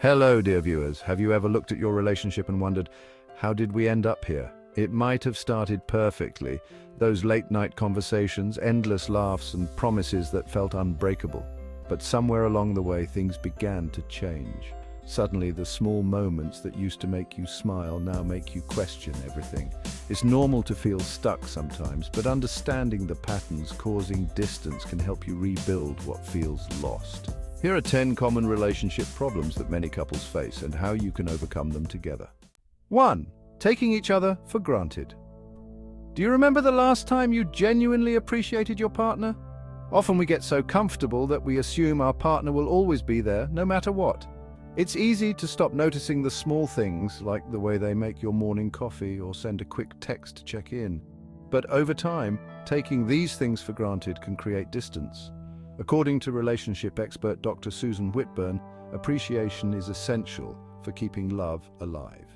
Hello, dear viewers. Have you ever looked at your relationship and wondered, how did we end up here? It might have started perfectly, those late-night conversations, endless laughs, and promises that felt unbreakable. But somewhere along the way, things began to change. Suddenly, the small moments that used to make you smile now make you question everything. It's normal to feel stuck sometimes, but understanding the patterns causing distance can help you rebuild what feels lost. Here are 10 common relationship problems that many couples face and how you can overcome them together. 1. Taking each other for granted. Do you remember the last time you genuinely appreciated your partner? Often we get so comfortable that we assume our partner will always be there, no matter what. It's easy to stop noticing the small things, like the way they make your morning coffee or send a quick text to check in. But over time, taking these things for granted can create distance. According to relationship expert Dr. Susan Whitburn, appreciation is essential for keeping love alive.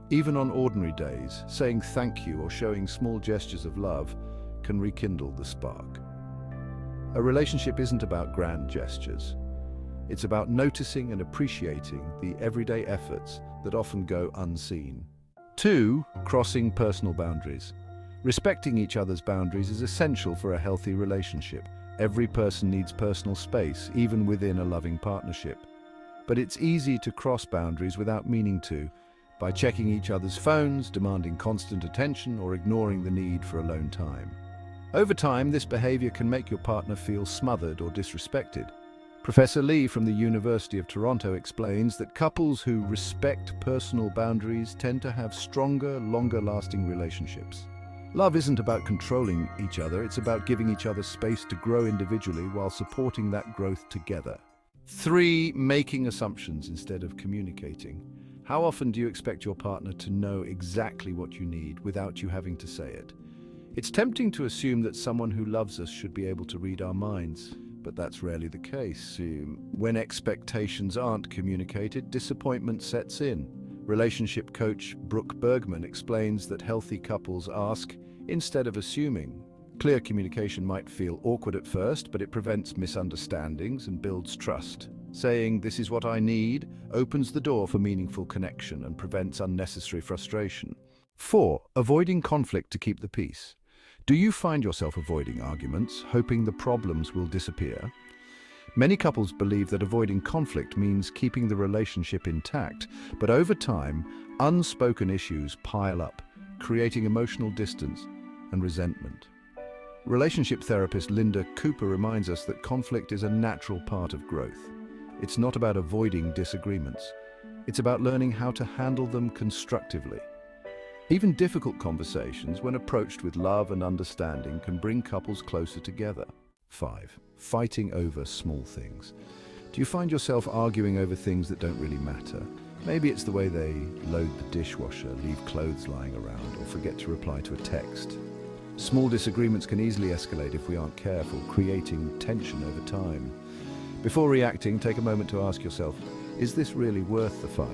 Even on ordinary days, saying thank you or showing small gestures of love can rekindle the spark. A relationship isn't about grand gestures. It's about noticing and appreciating the everyday efforts that often go unseen. 2. Crossing personal boundaries. Respecting each other's boundaries is essential for a healthy relationship. Every person needs personal space, even within a loving partnership. But it's easy to cross boundaries without meaning to, by checking each other's phones, demanding constant attention, or ignoring the need for alone time. Over time, this behavior can make your partner feel smothered or disrespected. Professor Lee from the University of Toronto explains that couples who respect personal boundaries tend to have stronger, longer-lasting relationships. Love isn't about controlling each other, it's about giving each other space to grow individually while supporting that growth together. 3. Making assumptions instead of communicating. How often do you expect your partner to know exactly what you need without you having to say it? It's tempting to assume that someone who loves us should be able to read our minds, but that's rarely the case. When expectations aren't communicated, disappointment sets in. Relationship coach Brooke Bergman explains that healthy couples ask instead of assuming. Clear communication might feel awkward at first, but it prevents misunderstandings and builds trust. Saying, "This is what I need," opens the door for meaningful connection and prevents unnecessary frustration. 4. Avoiding conflict to keep the peace. Do you find yourself avoiding arguments, hoping the problems will disappear? Many couples believe that avoiding conflict means keeping the relationship intact, but over time, unspoken issues pile up, creating emotional distance and resentment. Relationship therapist Linda Cooper reminds us that conflict is a natural part of growth. It's not about avoiding disagreements. It's about learning how to handle them constructively. Even difficult conversations, when approached with love and understanding, can bring couples closer together. 5. Fighting over small things. Do you find yourself arguing over things that don't really matter? Maybe it's the way they load the dishwasher, leave clothes lying around, or forget to reply to a text. Small disagreements can easily escalate if we aren't careful, creating tension over time. Before reacting, take a moment to ask yourself, is this really worth the fight?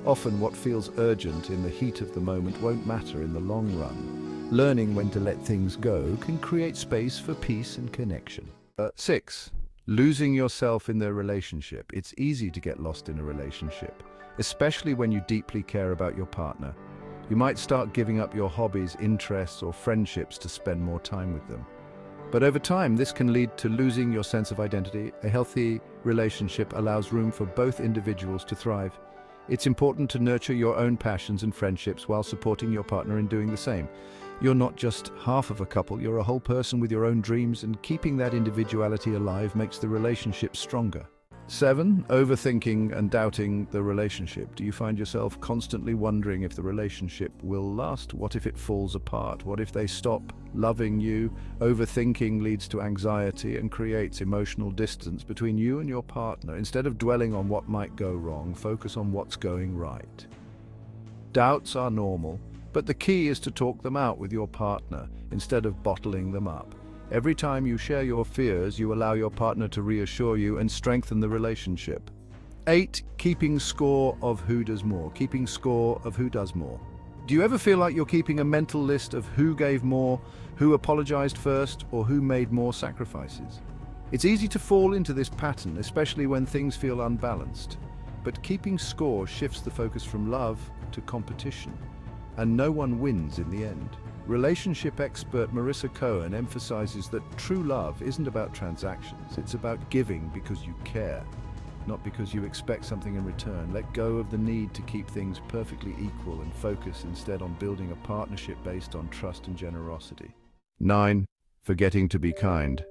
Often what feels urgent in the heat of the moment won't matter in the long run. Learning when to let things go can create space for peace and connection. 6. Losing yourself in the relationship. It's easy to get lost in a relationship, especially when you deeply care about your partner. You might start giving up your hobbies, interests, or friendships to spend more time with them. But over time, this can lead to losing your sense of identity. A healthy relationship allows room for both individuals to thrive. It's important to nurture your own passions and friendships while supporting your partner in doing the same. You're not just half of a couple, you're a whole person with your own dreams, and keeping that individuality alive makes the relationship stronger. 7. Overthinking and doubting the relationship. Do you find yourself constantly wondering if the relationship will last? What if it falls apart? What if they stop loving you? Overthinking leads to anxiety and creates emotional distance between you and your partner. Instead of dwelling on what might go wrong, focus on what's going right. Doubts are normal, but the key is to talk them out with your partner instead of bottling them up. Every time you share your fears, you allow your partner to reassure you and strengthen the relationship. 8. Keeping score of who does more. Keeping score of who does more. Do you ever feel like you're keeping a mental list of who gave more, who apologized first, or who made more sacrifices? It's easy to fall into this pattern, especially when things feel unbalanced. But keeping score shifts the focus from love to competition, and no one wins in the end. Relationship expert Marissa Cohen emphasizes that true love isn't about transactions, it's about giving because you care, not because you expect something in return. Let go of the need to keep things perfectly equal and focus instead on building a partnership based on trust and generosity. 9. Forgetting to be kind.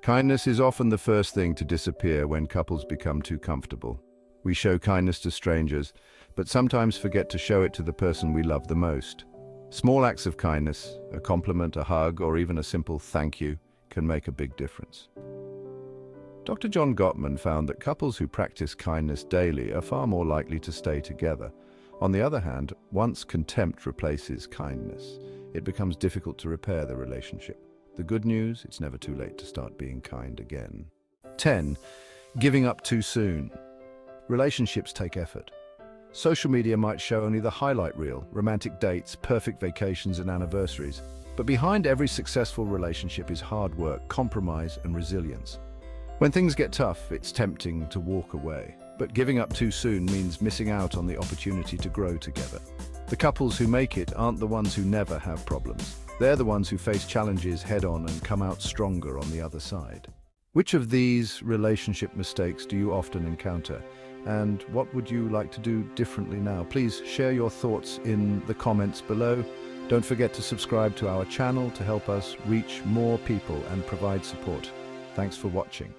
Kindness is often the first thing to disappear when couples become too comfortable. We show kindness to strangers, but sometimes forget to show it to the person we love the most. Small acts of kindness, a compliment, a hug, or even a simple thank you, can make a big difference. Dr. John Gottman found that couples who practice kindness daily are far more likely to stay together. On the other hand, once contempt replaces kindness, it becomes difficult to repair the relationship. The good news, it's never too late to start being kind again. 10. Giving up too soon. Relationships take effort. Social media might show only the highlight reel, romantic dates, perfect vacations and anniversaries. But behind every successful relationship is hard work, compromise and resilience. When things get tough, it's tempting to walk away. But giving up too soon means missing out on the opportunity to grow together. The couples who make it aren't the ones who never have problems. They're the ones who face challenges head-on and come out stronger on the other side. Which of these relationship mistakes do you often encounter? And what would you like to do differently now? Please share your thoughts in the comments below. Don't forget to subscribe to our channel to help us reach more people and provide support. Thanks for watching.